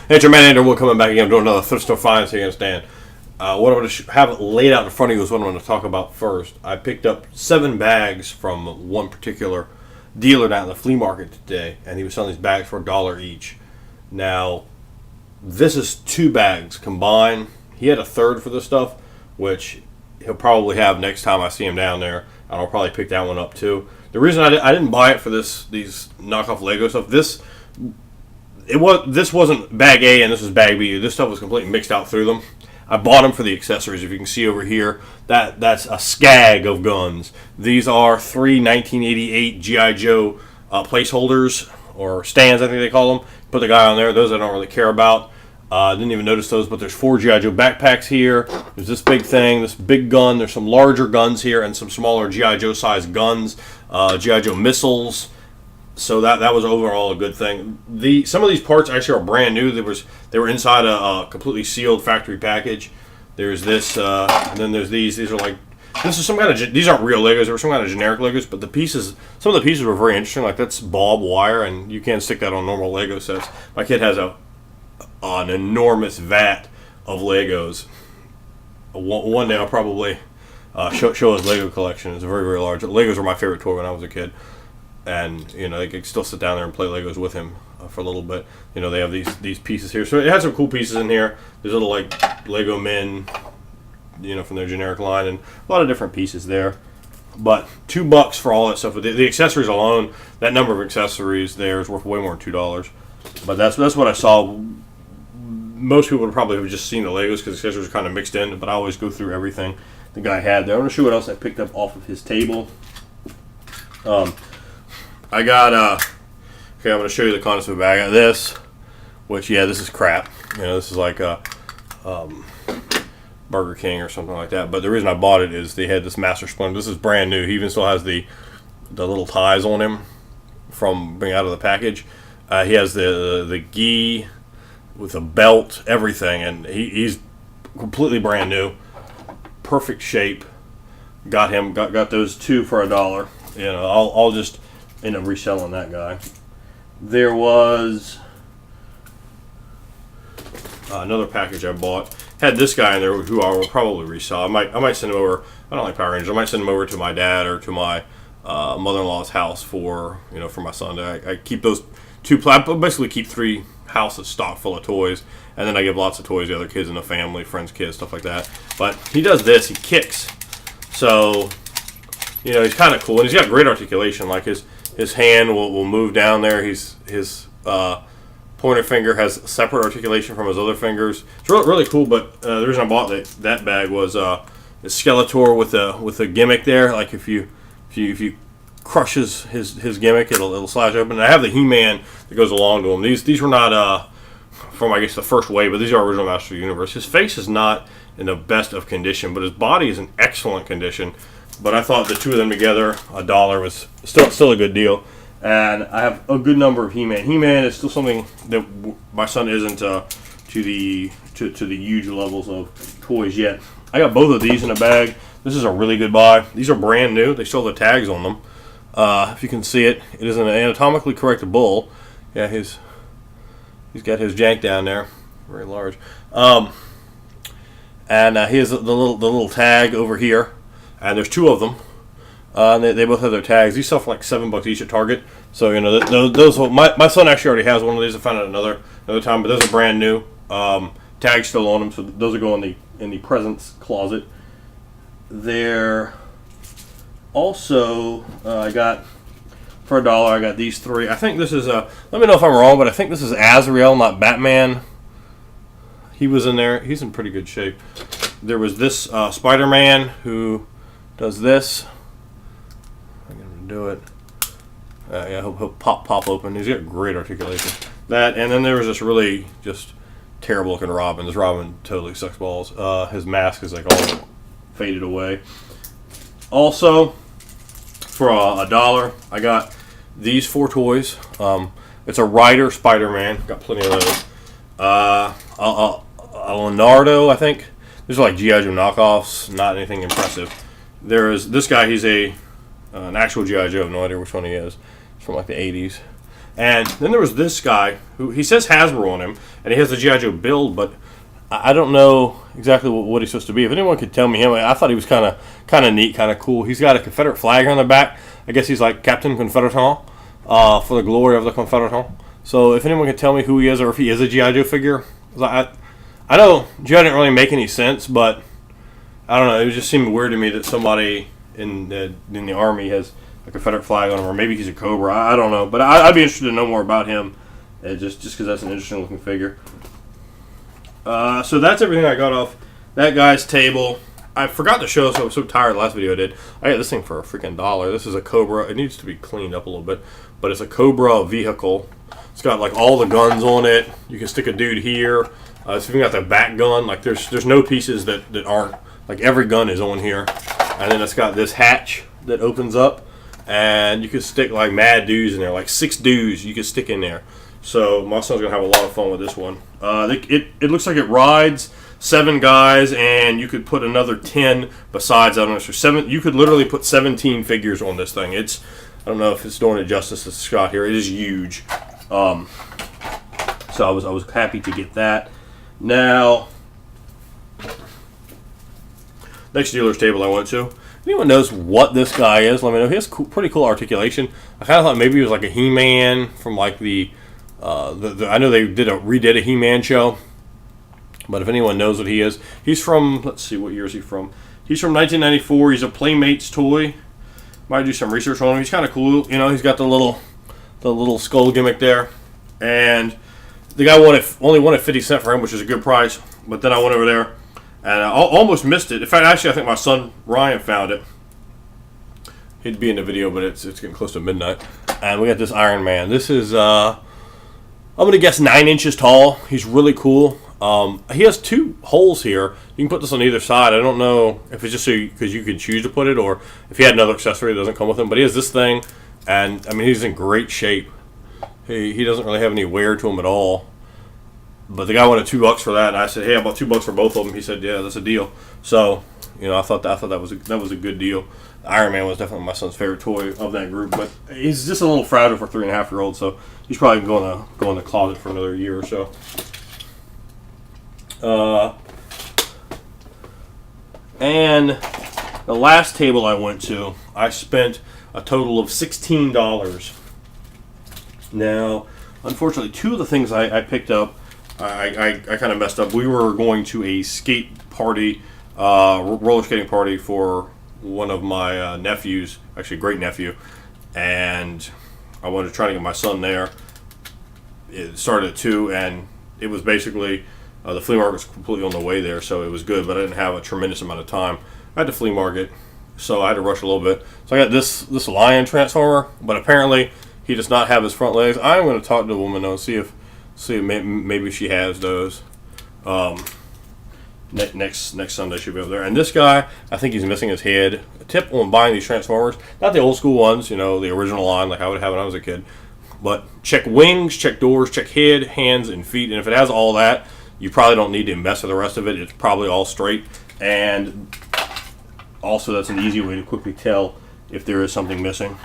Hey, Jermaine Underwood coming back again, doing another thrift store finds here in Stan. What I'm going to have laid out in front of you is what I'm going to talk about first. I picked up 7 bags from one particular dealer down at the flea market today, and he was selling these bags for $1 each. Now, this is 2 bags combined. He had a third for this stuff, which he'll probably have next time I see him down there, and I'll probably pick that one up too. The reason I didn't buy it for these knockoff Lego stuff, this wasn't bag A and this was bag B. This stuff was completely mixed out through them. I bought them for the accessories. If you can see over here, that's a skag of guns. These are 3 1988 G.I. Joe placeholders, or stands, I think they call them. Put the guy on there. Those I don't really care about. Didn't even notice those, but there's 4 G.I. Joe backpacks here. There's this big thing, this big gun. There's some larger guns here and some smaller G.I. Joe sized guns. G.I. Joe missiles. So that was overall a good thing. Some of these parts actually are brand new. They were inside a completely sealed factory package. There's this, and then there's these. These are like, this is some kind of, these aren't real Legos. They were some kind of generic Legos, but some of the pieces were very interesting. Like that's bob wire, and you can't stick that on normal Lego sets. My kid has an enormous vat of Legos. One day I'll probably show his Lego collection. It's very, very large. Legos were my favorite toy when I was a kid. And, I could still sit down there and play Legos with him for a little bit. They have these pieces here. So it has some cool pieces in here. There's little, like, Lego men, from their generic line. And a lot of different pieces there. But $2 for all that stuff. The accessories alone, that number of accessories there is worth way more than $2. But that's what I saw. Most people would probably have just seen the Legos because the accessories are kind of mixed in. But I always go through everything the guy had there. I'm going to show you what else I picked up off of his table. I got, okay, I'm going to show you the contents of the bag. I got this, which, yeah, this is crap. This is like a Burger King or something like that. But the reason I bought it is they had this Master Splinter. This is brand new. He even still has the little ties on him from being out of the package. He has the gi with a belt, everything, and he's completely brand new. Perfect shape. Got those 2 for $1. I'll just end up reselling that guy. There was another package I bought. Had this guy in there who I will probably resell. I might send him over. I don't like Power Rangers. I might send him over to my dad or to my mother-in-law's house for my son. I keep those 2. I basically keep 3 houses stocked full of toys, and then I give lots of toys to other kids in the family, friends' kids, stuff like that. But he does this. He kicks. So he's kind of cool, and he's got great articulation. Like his hand will move down there. His pointer finger has separate articulation from his other fingers. It's really cool. But the reason I bought that bag was Skeletor with a gimmick there. Like if you crush his gimmick, it'll slash open. And I have the He-Man that goes along to him. These were not from I guess the first wave, but these are original Master of the Universe. His face is not in the best of condition, but his body is in excellent condition. But I thought the 2 of them together, $1 was still a good deal. And I have a good number of He-Man. He-Man is still something that my son isn't to the huge levels of toys yet. I got both of these in a bag. This is a really good buy. These are brand new. They still have the tags on them. If you can see it, it is an anatomically correct bull. Yeah, he's got his jank down there, very large. And he has the little tag over here. And there's 2 of them. And they both have their tags. These sell for like $7 each at Target. So those my son actually already has one of these. I found it another time, but those are brand new. Tags still on them, so those will go in the presents closet. There also I got for $1. I got these 3. I think this is let me know if I'm wrong, but I think this is Azrael, not Batman. He was in there. He's in pretty good shape. There was this Spider-Man who does this. I'm going to do it. Yeah, he'll pop open. He's got great articulation. That, and then there was this really just terrible looking Robin. This Robin totally sucks balls. His mask is like all faded away. Also, for $1, I got these 4 toys. It's a Rider Spider-Man. Got plenty of those. A Leonardo, I think. These are like G.I. Joe knockoffs. Not anything impressive. There is this guy. He's an actual G.I. Joe. I have no idea which one he is. It's from like the 80s. And then there was this guy who he says Hasbro on him, and he has the G.I. Joe build, but I don't know exactly what he's supposed to be. If anyone could tell me him, I thought he was kind of neat, kind of cool. He's got a Confederate flag on the back. I guess he's like Captain Confederation, for the glory of the Confederation. So if anyone could tell me who he is, or if he is a G.I. Joe figure, I know G.I. didn't really make any sense, but I don't know. It just seemed weird to me that somebody in the Army has a Confederate flag on him, or maybe he's a Cobra. I don't know, but I'd be interested to know more about him, just because that's an interesting looking figure. So that's everything I got off that guy's table. I forgot to show, so I was so tired last video I did. I got this thing for a freaking $1. This is a Cobra. It needs to be cleaned up a little bit, but it's a Cobra vehicle. It's got like all the guns on it. You can stick a dude here. It's even got the back gun. Like there's no pieces that aren't, like every gun is on here. And then it's got this hatch that opens up, and you can stick like mad dudes in there, like 6 dudes you can stick in there. So my son's gonna have a lot of fun with this one. It looks like it rides 7 guys, and you could put another 10 besides that on it. So 7. You could literally put 17 figures on this thing. I don't know if it's doing it justice to Scott here. It is huge. So I was happy to get that. Now, next dealer's table I went to. If anyone knows what this guy is, let me know. He has pretty cool articulation. I kind of thought maybe he was like a He-Man from like I know they redid a He-Man show, but if anyone knows what he is, he's from, let's see, what year is he from? He's from 1994. He's a Playmates toy. Might do some research on him. He's kind of cool. You know, he's got the little skull gimmick there, and the guy only wanted 50 cents for him, which is a good price. But then I went over there, and I almost missed it. In fact, actually, I think my son Ryan found it. He'd be in the video, but it's getting close to midnight. And we got this Iron Man. This is I'm going to guess 9 inches tall. He's really cool. He has 2 holes here. You can put this on either side. I don't know if it's just so because you can choose to put it, or if he had another accessory that doesn't come with him. But he has this thing, and I mean, he's in great shape. He doesn't really have any wear to him at all. But the guy wanted $2 for that, and I said, "Hey, how about $2 for both of them?" He said, "Yeah, that's a deal." So, you know, I thought that was a good deal. Iron Man was definitely my son's favorite toy of that group, but he's just a little fragile for 3.5-year-old, so he's probably going to go in the closet for another year or so. And the last table I went to, I spent a total of $16. Now, unfortunately, 2 of the things I picked up, I kind of messed up. We were going to a skate party, roller skating party for one of my nephews, actually a great nephew, and I wanted to try to get my son there. It started at 2, and it was basically the flea market was completely on the way there, so it was good, but I didn't have a tremendous amount of time. I had the flea market, so I had to rush a little bit. So I got this lion transformer, but apparently he does not have his front legs. I'm going to talk to the woman though, see if maybe she has those. Next Sunday she'll be over there. And this guy, I think he's missing his head. A tip on buying these Transformers, not the old school ones, you know, the original line like I would have when I was a kid, but check wings, check doors, check head, hands, and feet. And if it has all that, you probably don't need to mess with the rest of it. It's probably all straight. And also that's an easy way to quickly tell if there is something missing.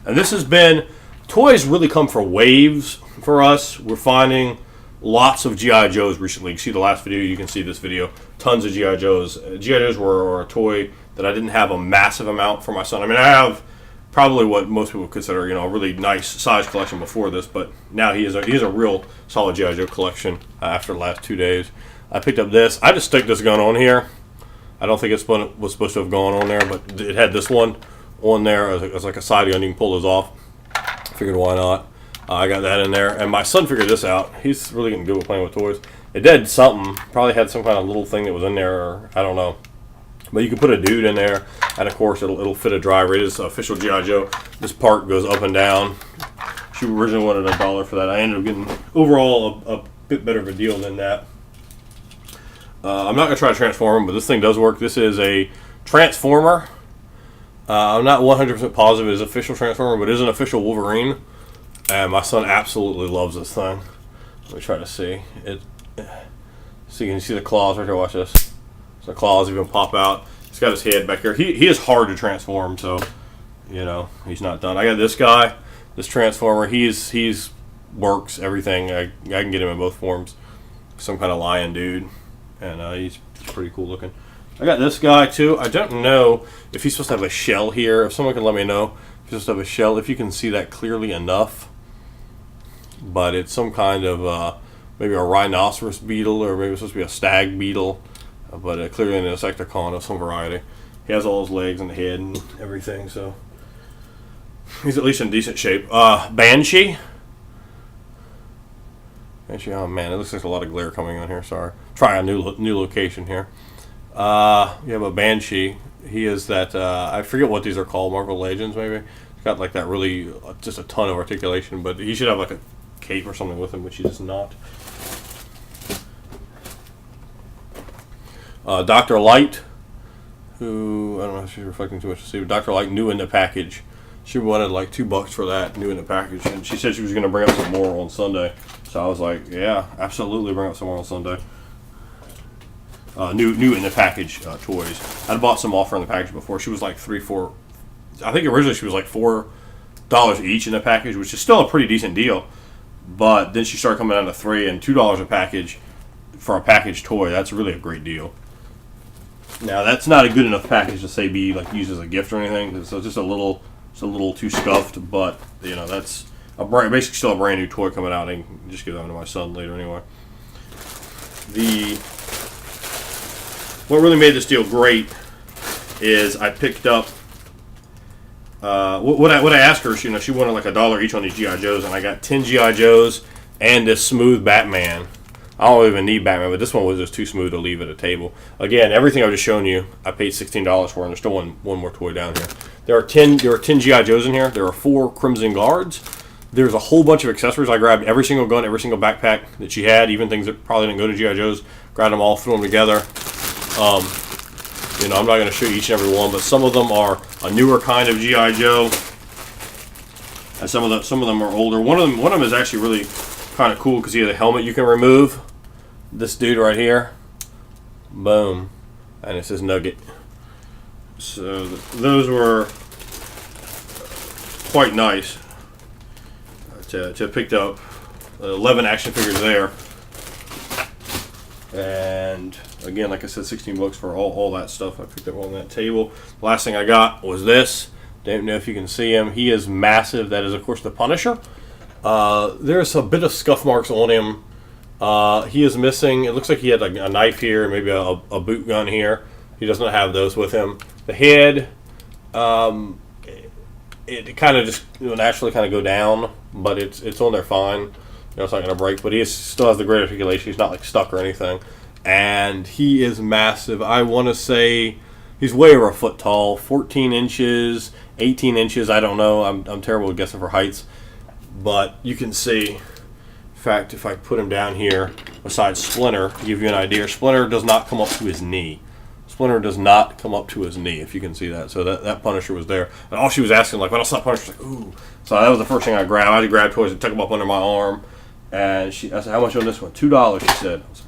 And this has been, toys really come for waves for us. We're finding lots of G.I. Joes recently. You see the last video, you can see this video. Tons of G.I. Joes. G.I. Joes were a toy that I didn't have a massive amount for my son. I mean, I have probably what most people consider, you know, a really nice size collection before this, but now he has a real solid G.I. Joe collection after the last 2 days. I picked up this. I just stuck this gun on here. I don't think it was supposed to have gone on there, but it had this one on there as like a side gun. You can pull those off. I figured why not. I got that in there, and my son figured this out. He's really getting good with playing with toys. It did something. Probably had some kind of little thing that was in there, or I don't know. But you can put a dude in there, and of course it'll fit a driver. It is official G.I. Joe. This part goes up and down. She originally wanted $1 for that. I ended up getting overall a bit better of a deal than that. I'm not going to try to transform him, but this thing does work. This is a Transformer. I'm not 100% positive it is official Transformer, but it is an official Wolverine. And my son absolutely loves this thing. Let me try to see it. So you can see the claws right here. Watch this. So the claws even pop out. He's got his head back here. He is hard to transform, so you know he's not done. I got this guy. This Transformer, he's works everything. I can get him in both forms. Some kind of lion dude, and he's pretty cool looking. I got this guy too. I don't know if he's supposed to have a shell here. If someone can let me know if he's supposed to have a shell, if you can see that clearly enough. But it's some kind of maybe a rhinoceros beetle, or maybe it's supposed to be a stag beetle. But clearly an insecticon of some variety. He has all his legs and head and everything, so he's at least in decent shape. Banshee. Banshee, oh man, it looks like a lot of glare coming on here. Sorry. Try a new location here. You have a Banshee. He is that, I forget what these are called, Marvel Legends maybe. He's got like that really, just a ton of articulation, but he should have like a cape or something with him, which he does not. Dr. Light, who, I don't know if she's reflecting too much to see, but Dr. Light, new in the package. She wanted like $2 for that, new in the package, and she said she was going to bring up some more on Sunday. So I was like, yeah, absolutely, bring up some more on Sunday. New in the package toys. I'd bought some off her in the package before. She was like $3-4. I think originally she was like $4 each in the package, which is still a pretty decent deal. But then she started coming down to $3 and $2 a package for a package toy. That's really a great deal. Now that's not a good enough package to say be like used as a gift or anything. So it's just a little too scuffed. But you know, that's basically still a brand new toy coming out. I can just give that to my son later anyway. What really made this deal great is I picked up what I asked her. She wanted like $1 each on these GI Joes, and I got 10 GI Joes and this smooth Batman. I don't even need Batman, but this one was just too smooth to leave at a table. Again, everything I've just shown you, I paid $16 for, and there's still one more toy down here. There are 10 GI Joes in here. There are 4 Crimson Guards. There's a whole bunch of accessories. I grabbed every single gun, every single backpack that she had, even things that probably didn't go to GI Joes. Grabbed them all, threw them together. I'm not going to show you each and every one, but some of them are a newer kind of GI Joe, and some of them are older. One of them is actually really kind of cool because he has a helmet you can remove. This dude right here, boom, and it says Nugget. So those were quite nice to have picked up. 11 action figures there, and again, like I said, $16 for all that stuff I picked up on that table. The last thing I got was this. Don't know if you can see him. He is massive. That is, of course, the Punisher. There's a bit of scuff marks on him. He is missing. It looks like he had like a knife here, maybe a boot gun here. He does not have those with him. The head, it kind of just naturally kind of go down, but it's on there fine. It's not going to break, but he still has the great articulation. He's not like stuck or anything. And he is massive. I want to say he's way over a foot tall, 14 inches, 18 inches. I don't know. I'm terrible at guessing for heights. But you can see, in fact, if I put him down here beside Splinter, to give you an idea, Splinter does not come up to his knee. Splinter does not come up to his knee, if you can see that. So that Punisher was there. And all she was asking, like, when I saw Punisher, like, ooh. So that was the first thing I grabbed. I had to grab toys and tuck them up under my arm. And I said, how much on this one? $2, she said. I was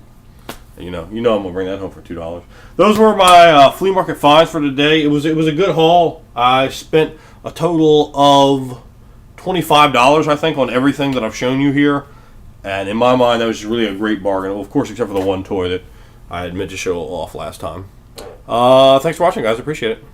like, I'm going to bring that home for $2. Those were my flea market finds for today. It was a good haul. I spent a total of $25, I think, on everything that I've shown you here. And in my mind, that was just really a great bargain. Well, of course, except for the one toy that I had meant to show off last time. Thanks for watching, guys. I appreciate it.